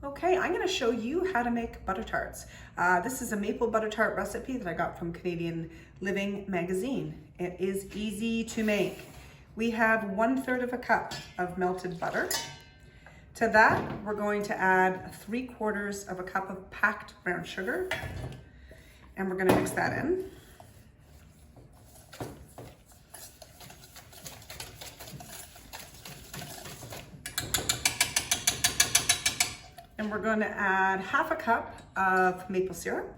Okay, I'm going to show you how to make butter tarts. This is a maple butter tart recipe that I got from Canadian Living magazine. It is easy to make. We have 1/3 of a cup of melted butter. To that, we're going to add 3/4 of a cup of packed brown sugar, and we're going to mix that in. And we're going to add 1/2 cup of maple syrup.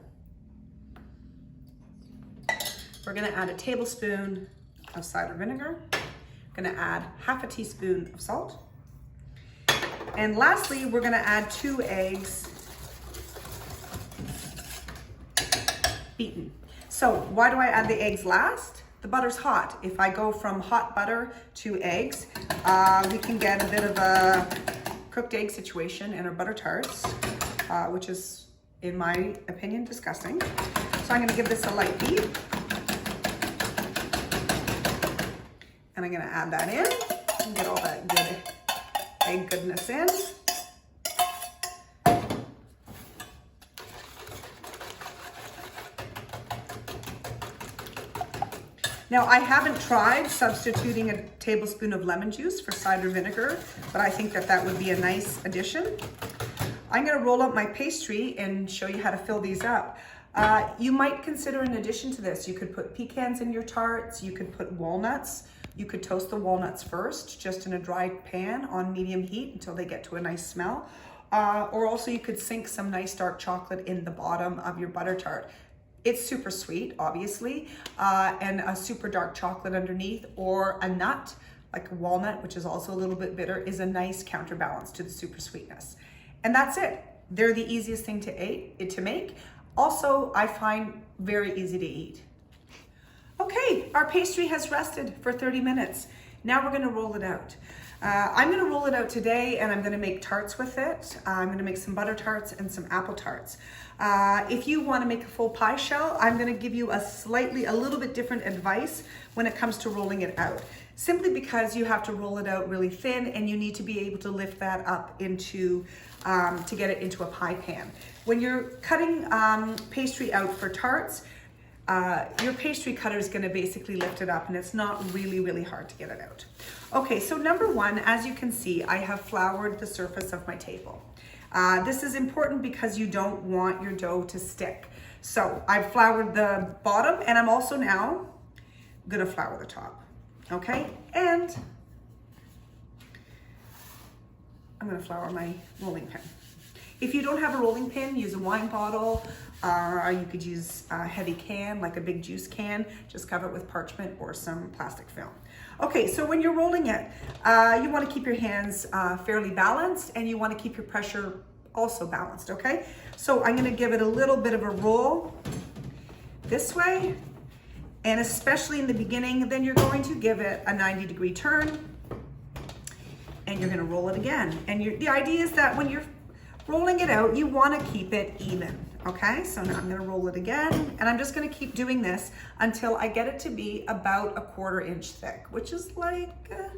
We're going to add a tablespoon of cider vinegar. We're going to add 1/2 teaspoon of salt. And lastly, we're going to add 2 eggs beaten. So why do I add the eggs last? The butter's hot. If I go from hot butter to eggs, we can get a bit of a cooked egg situation in our butter tarts, which is, in my opinion, disgusting. So I'm going to give this a light beat. And I'm going to add that in and get all that good egg goodness in. Now, I haven't tried substituting a tablespoon of lemon juice for cider vinegar, but I think that that would be a nice addition. I'm going to roll up my pastry and show you how to fill these up. You might consider in addition to this, you could put pecans in your tarts, you could put walnuts. You could toast the walnuts first, just in a dry pan on medium heat until they get to a nice smell. Or also you could sink some nice dark chocolate in the bottom of your butter tart. It's super sweet, obviously, and a super dark chocolate underneath, or a nut, like a walnut, which is also a little bit bitter, is a nice counterbalance to the super sweetness. And that's it. They're the easiest thing to make. Also, I find very easy to eat. Okay, our pastry has rested for 30 minutes. Now we're gonna roll it out. I'm gonna roll it out today and I'm gonna make tarts with it. I'm gonna make some butter tarts and some apple tarts. If you wanna make a full pie shell, I'm gonna give you a little bit different advice when it comes to rolling it out. Simply because you have to roll it out really thin and you need to be able to lift that up into, to get it into a pie pan. When you're cutting pastry out for tarts, your pastry cutter is going to basically lift it up, and it's not really hard to get it out. Okay, so number one, as you can see, I have floured the surface of my table. This is important because you don't want your dough to stick. So I've floured the bottom, and I'm also now going to flour the top. Okay, and I'm going to flour my rolling pin. If you don't have a rolling pin, use a wine bottle, or you could use a heavy can, like a big juice can. Just cover it with parchment or some plastic film. Okay, so when you're rolling it, you want to keep your hands fairly balanced, and you want to keep your pressure also balanced, okay? So I'm going to give it a little bit of a roll this way, and especially in the beginning, then you're going to give it a 90-degree turn, and you're going to roll it again. And the idea is that when you're rolling it out, you want to keep it even, okay? So now I'm going to roll it again, and I'm just going to keep doing this until I get it to be about 1/4 inch thick, which is like that.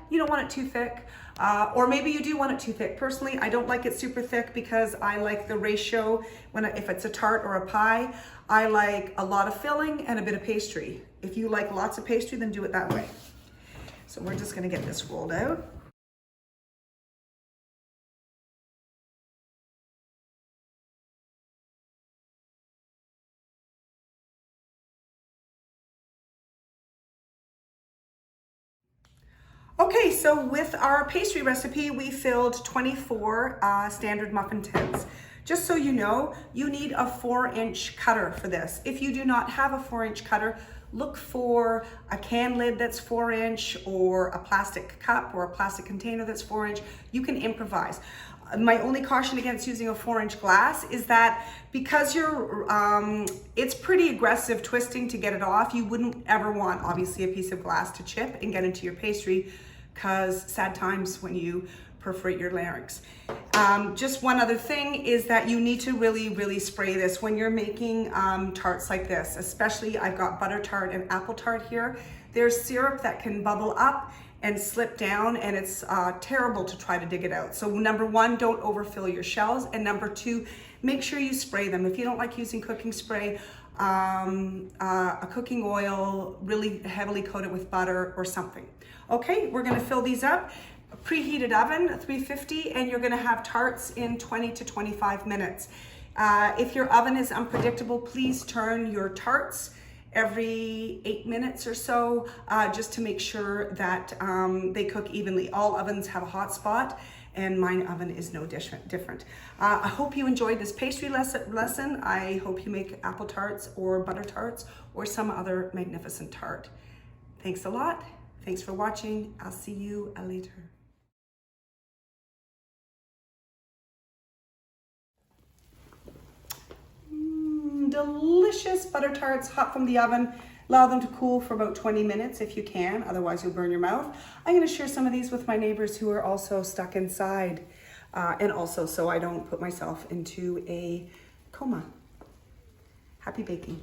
You don't want it too thick, or maybe you do want it too thick. Personally, I don't like it super thick because I like the ratio if it's a tart or a pie. I like a lot of filling and a bit of pastry. If you like lots of pastry, then do it that way. So we're just going to get this rolled out. Okay, so with our pastry recipe, we filled 24 standard muffin tins. Just so you know, you need a 4-inch cutter for this. If you do not have a 4-inch cutter, look for a can lid that's 4-inch, or a plastic cup or a plastic container that's 4-inch. You can improvise. My only caution against using a 4-inch glass is that because it's pretty aggressive twisting to get it off, you wouldn't ever want, obviously, a piece of glass to chip and get into your pastry, because sad times when you perforate your larynx. Just one other thing is that you need to really spray this when you're making tarts like this. Especially, I've got butter tart and apple tart here. There's syrup that can bubble up and slip down, and it's terrible to try to dig it out. So number one, don't overfill your shells, and number two, make sure you spray them. If you don't like using cooking spray, a cooking oil, really heavily coated with butter or something. Okay, we're gonna fill these up. Preheated oven, 350, and you're gonna have tarts in 20 to 25 minutes. If your oven is unpredictable, please turn your tarts every 8 minutes or so, just to make sure that they cook evenly. All ovens have a hot spot, and mine oven is no different. I hope you enjoyed this pastry lesson. I hope you make apple tarts or butter tarts or some other magnificent tart. Thanks a lot. Thanks for watching. I'll see you later. Delicious butter tarts, hot from the oven. Allow them to cool for about 20 minutes if you can, otherwise you'll burn your mouth. I'm gonna share some of these with my neighbors who are also stuck inside, and also so I don't put myself into a coma. Happy baking.